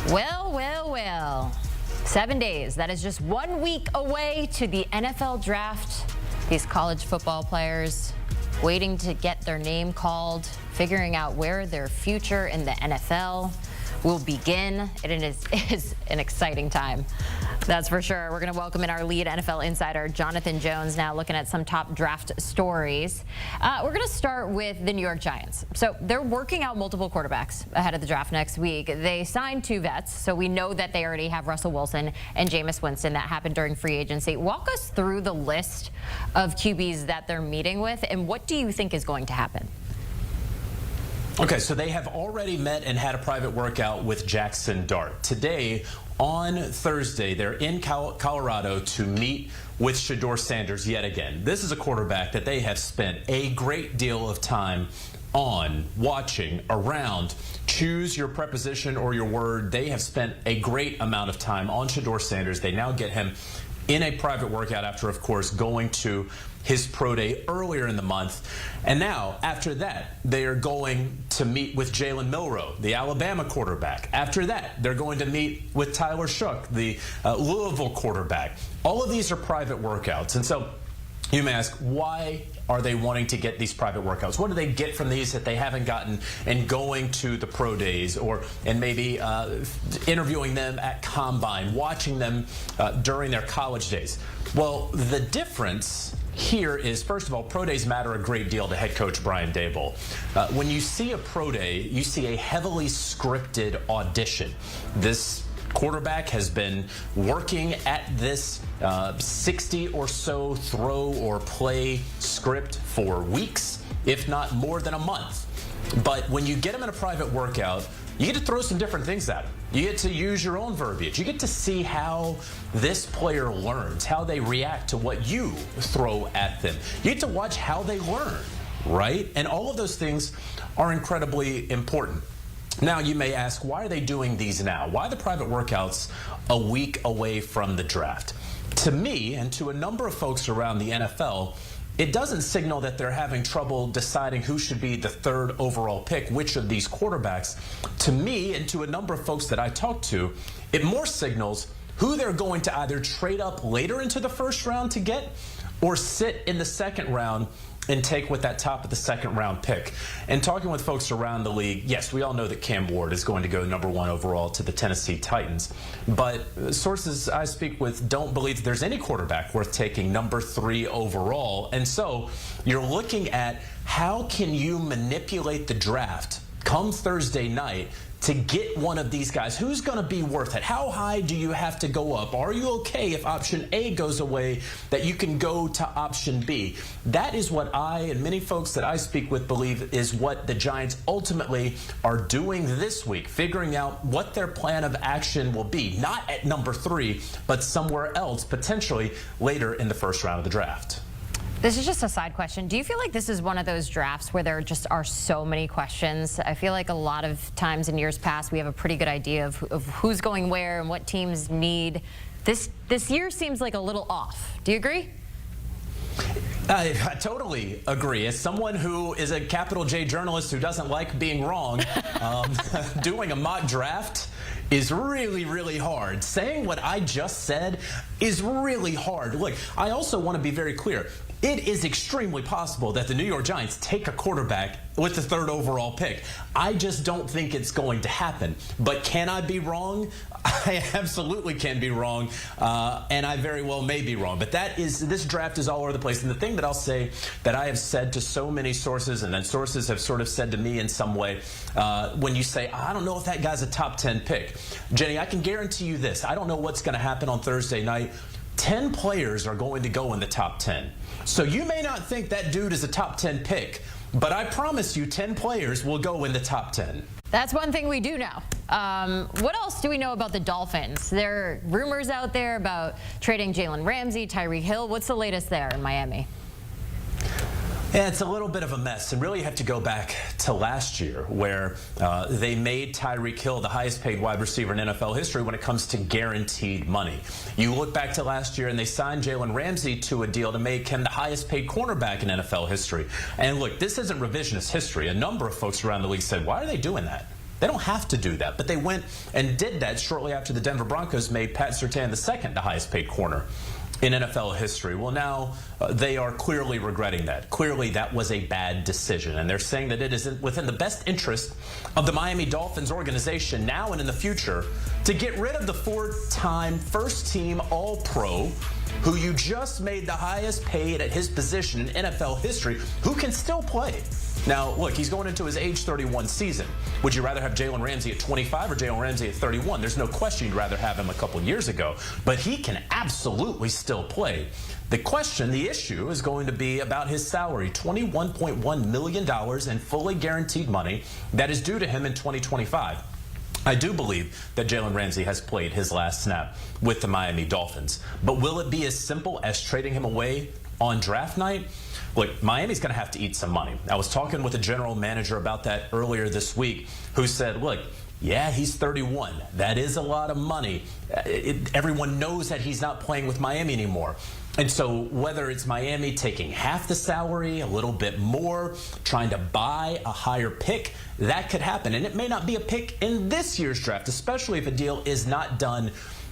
Well, well, well. 7 days. That is just 1 week away to the NFL draft. These college football players waiting to get their name called, figuring out where their future in the NFL will begin. It is an exciting time. That's for sure. We're going to welcome in our lead NFL insider, Jonathan Jones, now looking at some top draft stories. We're going to start with the New York Giants. So they're working out multiple quarterbacks ahead of the draft next week. They signed 2 vets, so we know that they already have Russell Wilson and Jameis Winston. That happened during free agency. Walk us through the list of QBs that they're meeting with, and what do you think is going to happen? Okay, so they have already met and had a private workout with Jackson Dart. Today, on Thursday, they're in Colorado to meet with Shedeur Sanders yet again. This is a quarterback that they have spent a great deal of time on, watching, around. Choose your preposition or your word. They have spent a great amount of time on Shedeur Sanders. They now get him in a private workout after, of course, going to his pro day earlier in the month. And now, after that, they are going to meet with Jalen Milroe, the Alabama quarterback. After that, they're going to meet with Tyler Shough, the Louisville quarterback. All of these are private workouts. And so you may ask, why are they wanting to get these private workouts? What do they get from these that they haven't gotten in going to the pro days and maybe interviewing them at Combine, watching them during their college days? Well, the difference here is, first of all, pro days matter a great deal to head coach Brian Daboll. When you see a pro day, you see a heavily scripted audition. This quarterback has been working at this 60 or so throw or play script for weeks, if not more than a month. But when you get him in a private workout, you get to throw some different things at him. You get to use your own verbiage. You get to see how this player learns, how they react to what you throw at them. You get to watch how they learn, right? And all of those things are incredibly important. Now, you may ask, why are they doing these now? Why the private workouts a week away from the draft? To me, and to a number of folks around the NFL, it doesn't signal that they're having trouble deciding who should be the 3rd overall pick, which of these quarterbacks. To me, and to a number of folks that I talk to, it more signals who they're going to either trade up later into the 1st round to get, or sit in the 2nd round and take with that top of the 2nd round pick. And talking with folks around the league, yes, we all know that Cam Ward is going to go number 1 overall to the Tennessee Titans. But sources I speak with don't believe there's any quarterback worth taking number 3 overall. And so you're looking at how can you manipulate the draft come Thursday night to get one of these guys. Who's going to be worth it? How high do you have to go up? Are you okay if option A goes away that you can go to option B? That is what I and many folks that I speak with believe is what the Giants ultimately are doing this week, figuring out what their plan of action will be. Not at number 3, but somewhere else, potentially later in the 1st round of the draft. This is just a side question. Do you feel like this is one of those drafts where there just are so many questions? I feel like a lot of times in years past, we have a pretty good idea of who's going where and what teams need. This year seems like a little off. Do you agree? I totally agree. As someone who is a capital J journalist who doesn't like being wrong, doing a mock draft is really, really hard. Saying what I just said is really hard. Look, I also want to be very clear. It is extremely possible that the New York Giants take a quarterback with the 3rd overall pick. I just don't think it's going to happen. But can I be wrong? I absolutely can be wrong, and I very well may be wrong. But this draft is all over the place. And the thing that I'll say that I have said to so many sources, and then sources have sort of said to me in some way, when you say, I don't know if that guy's a top 10 pick. Jenny, I can guarantee you this. I don't know what's going to happen on Thursday night. 10 players are going to go in the top 10. So you may not think that dude is a top 10 pick, but I promise you 10 players will go in the top 10. That's one thing we do know. What else do we know about the Dolphins? There are rumors out there about trading Jalen Ramsey, Tyreek Hill. What's the latest there in Miami? Yeah, it's a little bit of a mess, and really you have to go back to last year where they made Tyreek Hill the highest paid wide receiver in NFL history when it comes to guaranteed money. You look back to last year and they signed Jalen Ramsey to a deal to make him the highest paid cornerback in NFL history. And look, this isn't revisionist history. A number of folks around the league said, why are they doing that? They don't have to do that, but they went and did that shortly after the Denver Broncos made Pat Surtain II the highest paid corner in NFL history. Well, now they are clearly regretting that. Clearly, that was a bad decision, and they're saying that it is within the best interest of the Miami Dolphins organization now and in the future to get rid of the four-time first-team All-Pro who you just made the highest paid at his position in NFL history, who can still play. Now, look, he's going into his age 31 season. Would you rather have Jalen Ramsey at 25 or Jalen Ramsey at 31? There's no question you'd rather have him a couple years ago, but he can absolutely still play. The question, the issue, is going to be about his salary, $21.1 million in fully guaranteed money that is due to him in 2025. I do believe that Jalen Ramsey has played his last snap with the Miami Dolphins, but will it be as simple as trading him away on draft night? Look, Miami's going to have to eat some money. I was talking with a general manager about that earlier this week, who said, look, yeah, he's 31. That is a lot of money. Everyone knows that he's not playing with Miami anymore. And so whether it's Miami taking half the salary, a little bit more, trying to buy a higher pick, that could happen. And it may not be a pick in this year's draft, especially if a deal is not done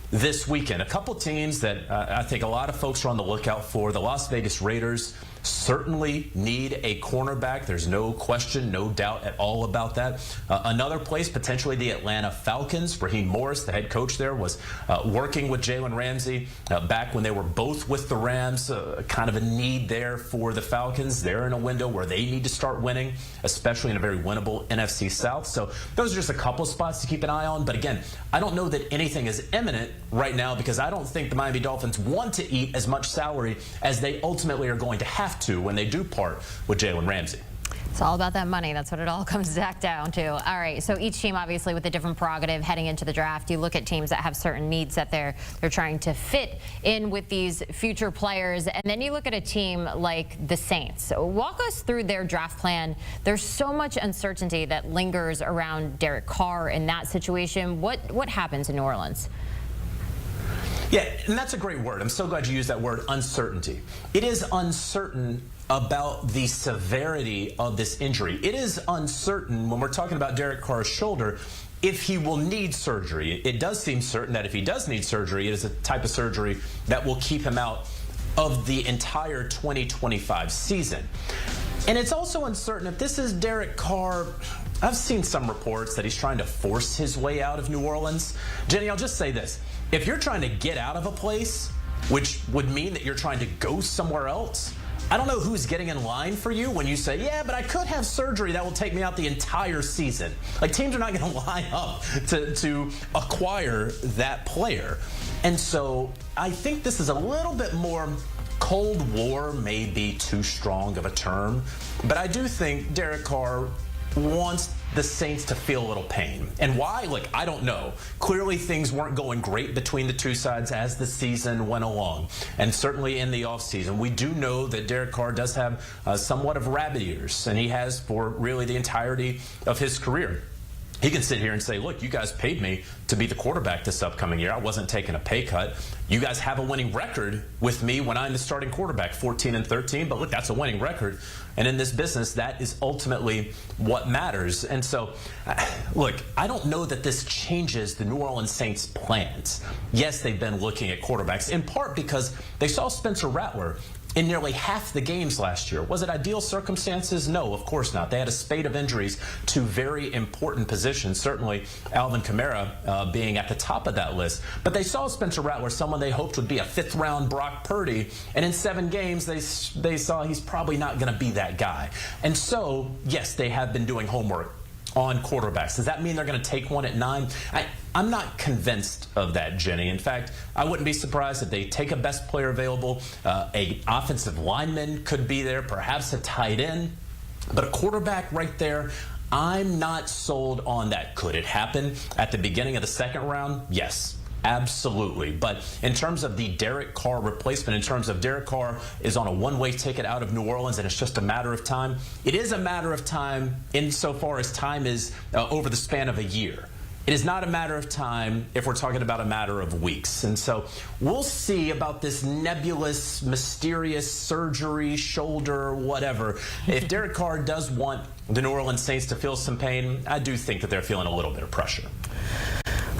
this weekend. A couple teams that I think a lot of folks are on the lookout for. The Las Vegas Raiders certainly need a cornerback. There's no question, no doubt at all about that. Another place, potentially the Atlanta Falcons. Raheem Morris, the head coach there, was working with Jalen Ramsey back when they were both with the Rams. Kind of a need there for the Falcons. They're in a window where they need to start winning, especially in a very winnable NFC South. So those are just a couple spots to keep an eye on. But again, I don't know that anything is imminent right now, because I don't think the Miami Dolphins want to eat as much salary as they ultimately are going to have to when they do part with Jalen Ramsey. It's all about that money. That's what it all comes back down to. All right, so each team obviously with a different prerogative heading into the draft. You look at teams that have certain needs that they're trying to fit in with these future players, and then you look at a team like the Saints. So walk us through their draft plan. There's so much uncertainty that lingers around Derek Carr in that situation. What happens in New Orleans? Yeah, and that's a great word. I'm so glad you used that word, uncertainty. It is uncertain about the severity of this injury. It is uncertain when we're talking about Derek Carr's shoulder if he will need surgery. It does seem certain that if he does need surgery, it is a type of surgery that will keep him out of the entire 2025 season. And it's also uncertain if this is Derek Carr. I've seen some reports that he's trying to force his way out of New Orleans. Jenny, I'll just say this. If you're trying to get out of a place, which would mean that you're trying to go somewhere else, I don't know who's getting in line for you when you say, yeah, but I could have surgery that will take me out the entire season. Like, teams are not going to line up to acquire that player. And so I think this is a little bit more Cold War, may be too strong of a term, but I do think Derek Carr wants the Saints to feel a little pain. And why? Like, I don't know. Clearly, things weren't going great between the two sides as the season went along. And certainly in the offseason, we do know that Derek Carr does have somewhat of rabbit ears, and he has for really the entirety of his career. He can sit here and say, look, you guys paid me to be the quarterback this upcoming year. I wasn't taking a pay cut. You guys have a winning record with me when I'm the starting quarterback, 14-13. But look, that's a winning record. And in this business, that is ultimately what matters. And so, look, I don't know that this changes the New Orleans Saints' plans. Yes, they've been looking at quarterbacks, in part because they saw Spencer Rattler in nearly half the games last year. Was it ideal circumstances? No, of course not. They had a spate of injuries to very important positions, certainly Alvin Kamara being at the top of that list. But they saw Spencer Rattler, someone they hoped would be a fifth-round Brock Purdy, and in 7 games they saw he's probably not going to be that guy. And so, yes, they have been doing homework on quarterbacks. Does that mean they're going to take one at 9? I'm not convinced of that, Jenny. In fact, I wouldn't be surprised if they take a best player available. A offensive lineman could be there, perhaps a tight end. But a quarterback right there, I'm not sold on that. Could it happen at the beginning of the 2nd round? Yes. Absolutely. But in terms of the Derek Carr replacement, in terms of Derek Carr is on a one-way ticket out of New Orleans and it's just a matter of time, it is a matter of time insofar as time is over the span of a year. It is not a matter of time if we're talking about a matter of weeks. And so we'll see about this nebulous, mysterious surgery, shoulder, whatever. If Derek Carr does want the New Orleans Saints to feel some pain, I do think that they're feeling a little bit of pressure.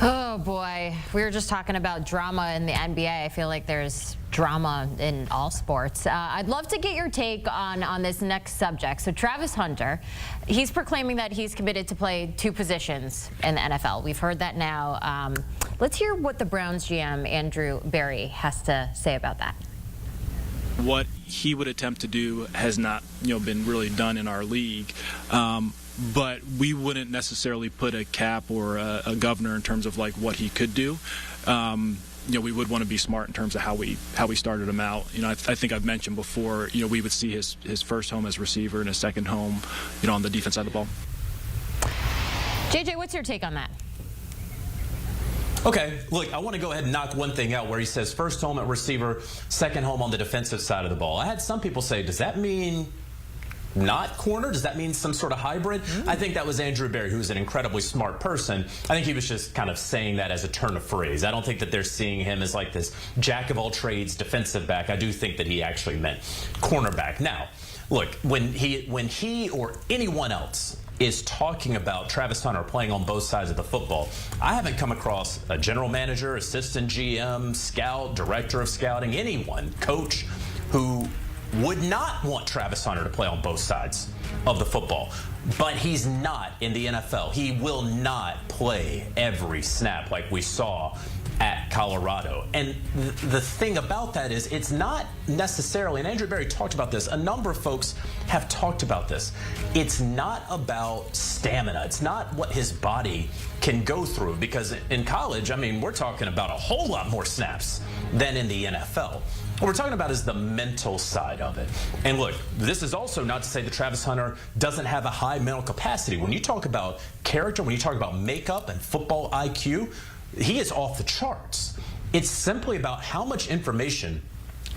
Oh, boy. We were just talking about drama in the NBA. I feel like there's drama in all sports. I'd love to get your take on this next subject. So Travis Hunter, he's proclaiming that he's committed to play 2 positions in the NFL. We've heard that now. Let's hear what the Browns GM, Andrew Berry, has to say about that. What he would attempt to do has not, been really done in our league. But we wouldn't necessarily put a cap or a governor in terms of like what he could do. We would want to be smart in terms of how we started him out. I think I've mentioned before, we would see his first home as receiver and his second home, on the defense side of the ball. JJ, what's your take on that? Okay, look, I want to go ahead and knock one thing out where he says first home at receiver, second home on the defensive side of the ball. I had some people say, does that mean not corner? Does that mean some sort of hybrid? I think that was Andrew Berry, who's an incredibly smart person. I think he was just kind of saying that as a turn of phrase. I don't think that they're seeing him as like this jack of all trades defensive back. I do think that he actually meant cornerback. Now, look, when he or anyone else is talking about Travis Hunter playing on both sides of the football, I haven't come across a general manager, assistant GM, scout, director of scouting, anyone, coach, who would not want Travis Hunter to play on both sides of the football. But he's not in the NFL. He will not play every snap like we saw at Colorado. And the thing about that is it's not necessarily, and Andrew Berry talked about this, a number of folks have talked about this, it's not about stamina. It's not what his body can go through, because in college, we're talking about a whole lot more snaps than in the NFL. What we're talking about is the mental side of it. And look, this is also not to say that Travis Hunter doesn't have a high mental capacity. When you talk about character, when you talk about makeup and football IQ, he is off the charts. It's simply about how much information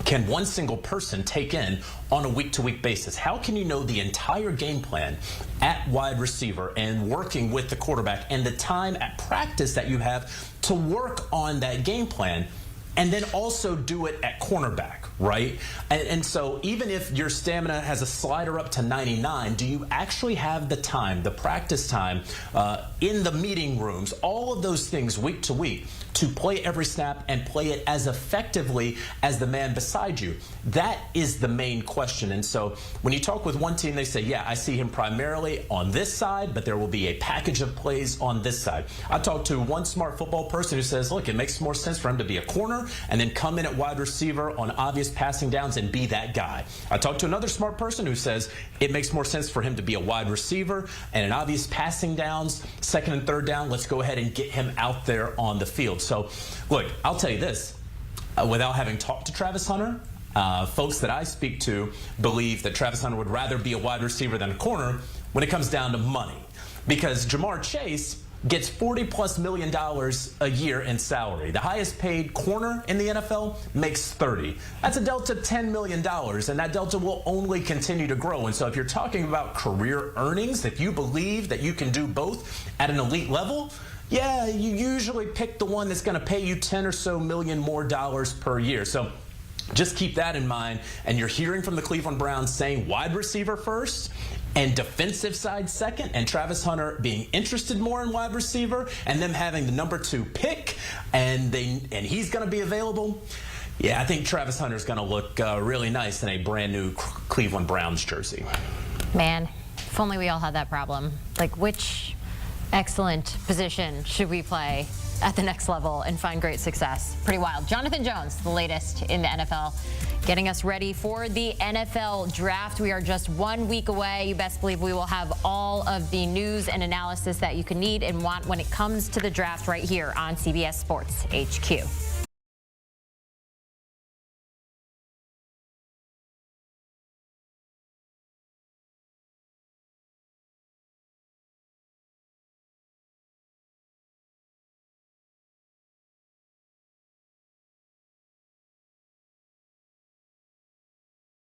can one single person take in on a week-to-week basis. How can you know the entire game plan at wide receiver and working with the quarterback, and the time at practice that you have to work on that game plan, and then also do it at cornerback, right? And so even if your stamina has a slider up to 99, do you actually have the time, the practice time, in the meeting rooms, all of those things week to week, to play every snap and play it as effectively as the man beside you? That is the main question. And so when you talk with one team, they say, yeah, I see him primarily on this side, but there will be a package of plays on this side. I talked to one smart football person who says, look, it makes more sense for him to be a corner and then come in at wide receiver on obvious passing downs and be that guy. I talked to another smart person who says it makes more sense for him to be a wide receiver and in obvious passing downs, second and third down, let's go ahead and get him out there on the field. So, look, I'll tell you this, without having talked to Travis Hunter, folks that I speak to believe that Travis Hunter would rather be a wide receiver than a corner when it comes down to money. Because Jamar Chase gets $40+ million a year in salary. The highest paid corner in the NFL makes $30. That's a delta of $10 million, and that delta will only continue to grow. And so if you're talking about career earnings, if you believe that you can do both at an elite level, yeah, you usually pick the one that's going to pay you 10 or so million more dollars per year. So just keep that in mind. And you're hearing from the Cleveland Browns saying wide receiver first and defensive side second, and Travis Hunter being interested more in wide receiver, and them having the number 2 pick, and he's going to be available. Yeah, I think Travis Hunter's going to look really nice in a brand new Cleveland Browns jersey. Man, if only we all had that problem. Like, which excellent position should we play at the next level and find great success? Pretty wild. Jonathan Jones, the latest in the NFL, getting us ready for the NFL draft. We are just 1 week away. You best believe we will have all of the news and analysis that you can need and want when it comes to the draft right here on CBS Sports HQ.